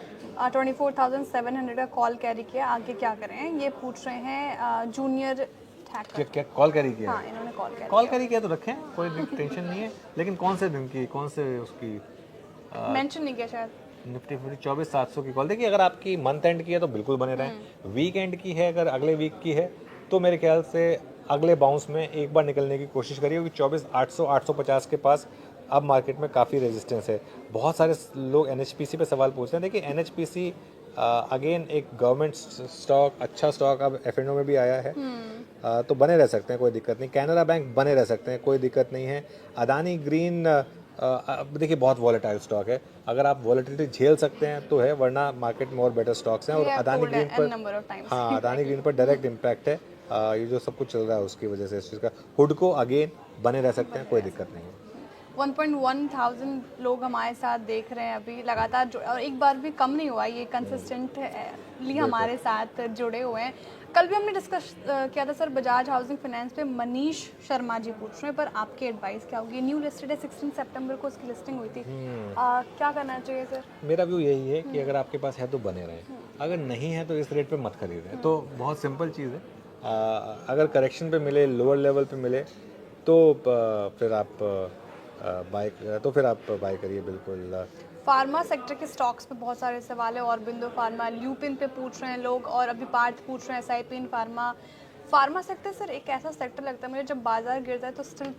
24,700 का कॉल कैरी किया, आगे क्या करें ये पूछ रहे हैं जूनियर हैकर। क्या कॉल कैरी किया? हाँ, इन्होंने कॉल कैरी किया तो रखें, कोई टेंशन नहीं है, लेकिन कौन से दिन की, कौन से उसकी? मेंशन नहीं किया शायद। निफ्टी 24,700 की कॉल। देखिए अगर आपकी मंथ एंड की है तो बिल्कुल बने रहें, वीक एंड की है, अगर अगले वीक की है तो मेरे ख्याल से अगले बाउंस में एक बार निकलने की कोशिश करिए, क्योंकि 24,800 850 के पास अब मार्केट में काफ़ी रेजिस्टेंस है। बहुत सारे लोग NHPC पे सवाल पूछ रहे हैं। देखिए NHPC अगेन एक गवर्नमेंट स्टॉक, अच्छा स्टॉक अब F&O में भी आया है, तो बने रह सकते हैं, कोई दिक्कत नहीं। कैनरा बैंक बने रह सकते हैं, कोई दिक्कत नहीं है। अदानी ग्रीन देखिए बहुत वॉलेटाइल स्टॉक है, अगर आप वॉलेटिलिटी झेल सकते हैं तो है, वरना मार्केट में और बेटर स्टॉक्स हैं। और अदानी ग्रीन पर, हाँ अदानी ग्रीन पर डायरेक्ट इम्पैक्ट है ये जो सब कुछ चल रहा है उसकी वजह से इस चीज़ का। हुडको अगेन बने रह सकते हैं, कोई दिक्कत नहीं है। 1,100 लोग हमारे साथ देख रहे हैं अभी लगातार, और एक बार भी कम नहीं हुआ, ये कंसिस्टेंटली हमारे साथ जुड़े हुए हैं। कल भी हमने डिस्कस किया था सर, बजाज हाउसिंग फाइनेंस पे मनीष शर्मा जी पूछ रहे हैं, पर आपकी एडवाइस क्या होगी? न्यू लिस्टेड है, 16 सितंबर को उसकी लिस्टिंग हुई थी, क्या करना चाहिए सर? मेरा व्यू यही है कि अगर आपके पास है तो बने रहें, अगर नहीं है तो इस रेट पे मत खरीदें। तो बहुत सिंपल चीज़ है, अगर करेक्शन पे मिले, लोअर लेवल पे मिले तो फिर आप बाय करिए बिल्कुल। फार्मा सेक्टर के स्टॉक्स पे बहुत सारे सवाल है, ऑरबिंदो फार्मा, ल्यूपिन पे पूछ रहे हैं लोग, और अभी पार्थ पूछ रहे हैं SIP इन फार्मा सेक्टर सर एक ऐसा सेक्टर लगता है मुझे, जब बाजार गिरता है तो still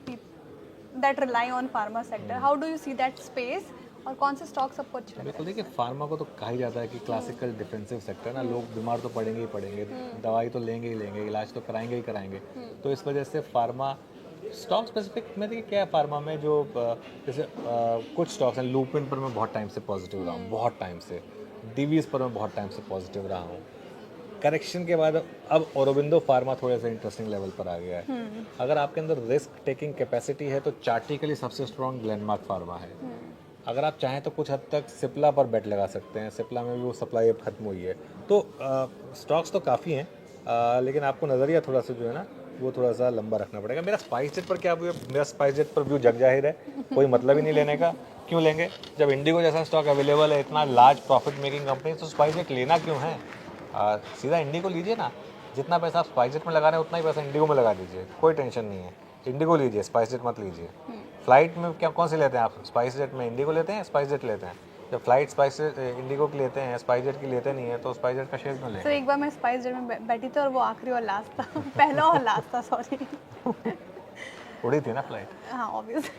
that rely on pharma sector. How do you see that space, और कौन से स्टॉक सबको अच्छे लगते हैं? बिल्कुल, देखिए फार्मा को तो कहा ही जाता है कि क्लासिकल डिफेंसिव सेक्टर ना, लोग बीमार तो पड़ेंगे ही पड़ेंगे, दवाई तो लेंगे ही लेंगे, इलाज तो कराएंगे ही कराएंगे, तो इस वजह से फार्मा स्टॉक स्पेसिफिक में देखिए क्या है फार्मा में, जो जैसे कुछ स्टॉक्स हैं, लूपिन पर मैं बहुत टाइम से पॉजिटिव रहा हूँ, बहुत टाइम से, डीवीज पर मैं बहुत टाइम से पॉजिटिव रहा हूँ। करेक्शन के बाद अब औरोबिंदो फार्मा थोड़े से इंटरेस्टिंग लेवल पर आ गया है। अगर आपके अंदर रिस्क टेकिंग कैपेसिटी है तो चार्टिकली सबसे स्ट्रॉन्ग ग्लेनमार्क फार्मा है। अगर आप चाहें तो कुछ हद तक सिप्ला पर बेट लगा सकते हैं, सिप्ला में भी वो सप्लाई अब खत्म हुई है, तो स्टॉक्स तो काफ़ी हैं, लेकिन आपको नज़रिया थोड़ा सा जो है ना वो थोड़ा सा लंबा रखना पड़ेगा। मेरा स्पाइसजेट पर क्या व्यू है? मेरा स्पाइसजेट पर व्यू जग जाहिर है, कोई मतलब ही नहीं लेने का। क्यों लेंगे जब इंडिगो जैसा स्टॉक अवेलेबल है, इतना लार्ज प्रॉफिट मेकिंग कंपनी, तो स्पाइसजेट लेना क्यों है? सीधा इंडिगो लीजिए ना, जितना पैसा आप स्पाइसजेट में लगा रहे हैं उतना ही पैसा इंडिगो में लगा दीजिए, कोई टेंशन नहीं है। इंडिगो लीजिए, स्पाइसजेट मत लीजिए। फ्लाइट में क्या कौन से लेते हैं आप? स्पाइसजेट में इंडिगो लेते हैं, स्पाइसजेट लेते हैं? जब फ्लाइट स्पाइसजेट इंडिगो की लेते हैं, स्पाइसजेट की लेते नहीं है, तो स्पाइसजेट का शेयर क्यों लेंगे? सर एक बार मैं स्पाइसजेट में बैठी थी और वो आखिरी और लास्ट था पहला और लास्ट था, सॉरी। उड़ी थी ना फ्लाइट। हाँ ऑब्वियस।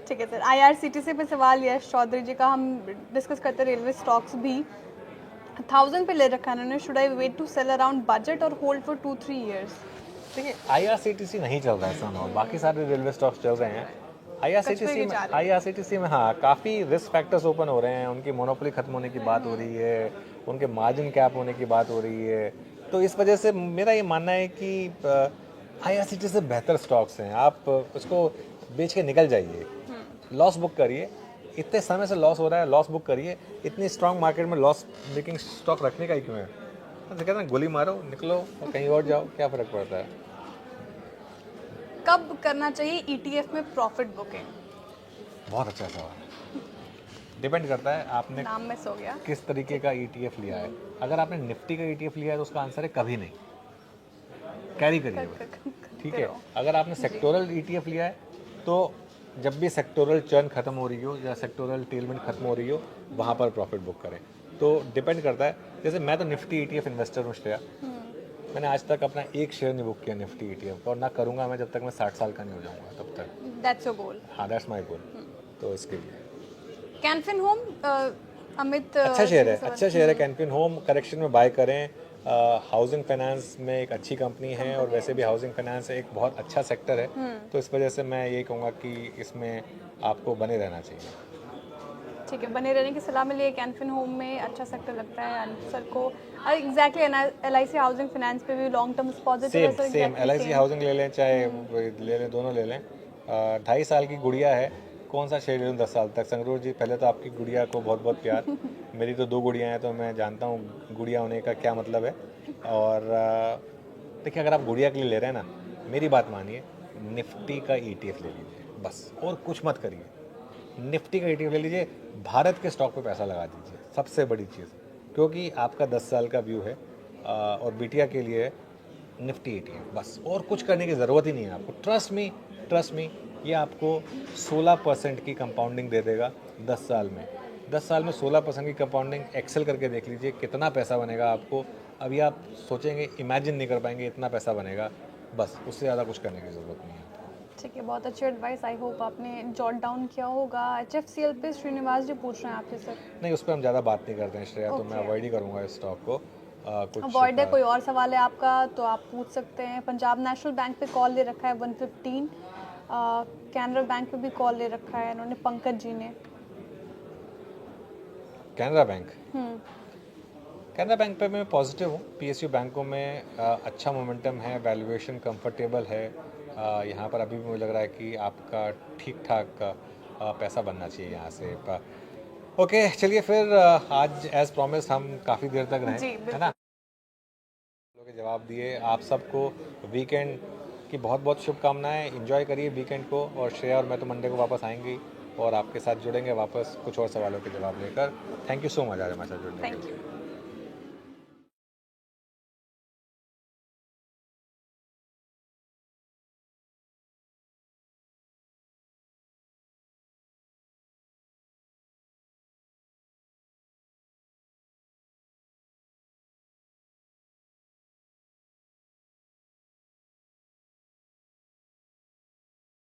ठीक है सर, IRCTC पे सवाल यश चौधरी जी का, हम डिस्कस करते रेलवे स्टॉक्स भी 1000 पे ले रखा है उन्होंने, should I wait to sell around budget और होल्ड फॉर 2-3 years? देखिए IRCTC नहीं चल रहा है सन, और बाकी सारे रेलवे स्टॉक्स चल रहे हैं। कछुए की चाल है। IRCTC में हाँ काफ़ी रिस्क फैक्टर्स ओपन हो रहे हैं, उनकी मोनोपोली खत्म होने की बात हो रही है, उनके मार्जिन कैप होने की बात हो रही है, तो इस वजह से मेरा ये मानना है कि IRCTC से बेहतर स्टॉक्स हैं, आप उसको बेच के निकल जाइए, लॉस बुक करिए, इतने समय से लॉस हो रहा है, लॉस बुक करिए, इतनी स्ट्रांग मार्केट में लॉस मेकिंग स्टॉक रखने का ही क्यों है? तो कहते हैं गोली मारो, निकलो और कहीं और जाओ, क्या फ़र्क पड़ता है? कब करना चाहिए ETF में प्रॉफिट बुकिंग? बहुत अच्छा सवाल है, डिपेंड करता है आपने नाम मिस हो गया। किस तरीके का ETF लिया है। अगर आपने निफ्टी का ETF लिया है तो उसका आंसर है कभी नहीं, कैरी करिए बस, ठीक है। अगर आपने सेक्टोरल ETF लिया है तो जब भी सेक्टोरल चर्न खत्म हो रही हो या सेक्टोरल टेलमेंट खत्म हो रही हो वहाँ पर प्रॉफिट बुक करें। तो डिपेंड करता है, जैसे मैं तो निफ्टी ETF इन्वेस्टर हूँ श्रेया, मैंने आज तक अपना एक शेयर नहीं बुक किया निफ्टी ETF का, और ना करूँगा मैं जब तक मैं 60 साल का नहीं हो जाऊँगा तब तक। That's your goal. हाँ दैट्स माई गोल। तो इसके लिए कैनफिन होम, अमित अच्छा शेयर है, अच्छा शेयर है कैनफिन होम, करेक्शन में बाय करें। हाउसिंग फाइनेंस में एक अच्छी कंपनी है और वैसे भी हाउसिंग फाइनेंस एक बहुत अच्छा सेक्टर है, तो इस वजह से मैं यही कहूँगा कि इसमें आपको बने रहना चाहिए। ठीक है, बने रहने की सलाह मिली है। कैनफिन होम में अच्छा सेक्टर लगता है आंसर को। एग्जैक्टली LIC हाउसिंग फाइनेंस पे भी लॉन्ग टर्म पॉजिटिव है। सेम LIC हाउसिंग ले लें चाहे ले लें, दोनों ले लें। 2.5 साल की गुड़िया है, कौन सा शेयर ले लूँ 10 साल तक? संगरूर जी पहले तो आपकी गुड़िया को बहुत बहुत प्यार, मेरी तो 2 गुड़िया हैं तो मैं जानता हूँ गुड़िया होने का क्या मतलब है। और देखिए अगर आप गुड़िया के लिए ले रहे हैं ना, मेरी बात मानिए, निफ्टी का ETF ले लीजिए बस, और कुछ मत करिए। निफ्टी का ETF ले लीजिए, भारत के स्टॉक पे पैसा लगा दीजिए, सबसे बड़ी चीज़, क्योंकि आपका 10 साल का व्यू है और बिटिया के लिए निफ्टी ETF बस, और कुछ करने की ज़रूरत ही नहीं है आपको। ट्रस्ट मी, ये आपको 16% की कंपाउंडिंग दे देगा 10 साल में। 10 साल में 16% की कंपाउंडिंग एक्सेल करके देख लीजिए कितना पैसा बनेगा आपको। अभी आप सोचेंगे, इमेजिन नहीं कर पाएंगे इतना पैसा बनेगा, बस उससे ज़्यादा कुछ करने की ज़रूरत नहीं है। ठीक है, बहुत अच्छी एडवाइस। आई होप आपने जॉट डाउन किया होगा। HFCL पे श्रीनिवास जी पूछ रहे हैं आपसे सर। नहीं, उस पर हम ज़्यादा बात नहीं करते हैं श्रेया, तो मैं अवॉइड ही करूँगा इस स्टॉक को। कुछ अवॉइड है, कोई और सवाल है आपका तो आप पूछ सकते हैं। पंजाब नेशनल बैंक पे कॉल ले रखा है 115। कैनरा बैंक पे भी कॉल ले रखा है इन्होंने, पंकज जी ने। कैनरा बैंक, कैनरा बैंक पे मैं पॉजिटिव हूँ। PSU बैंकों में अच्छा मोमेंटम है, वैल्यूएशन कंफर्टेबल है। यहाँ पर अभी भी मुझे लग रहा है कि आपका ठीक ठाक पैसा बनना चाहिए यहाँ से। ओके चलिए फिर, आज एज प्रॉमिस हम काफ़ी देर तक जी, रहे, है ना? लोगों के जवाब दिए। आप सबको वीकेंड की बहुत बहुत शुभकामनाएं, एंजॉय करिए वीकेंड को, और श्रेया और मैं तो मंडे को वापस आएंगे और आपके साथ जुड़ेंगे वापस कुछ और सवालों के जवाब लेकर। थैंक यू सो मच आज हमारे साथ जुड़ने के लिए। Thank you.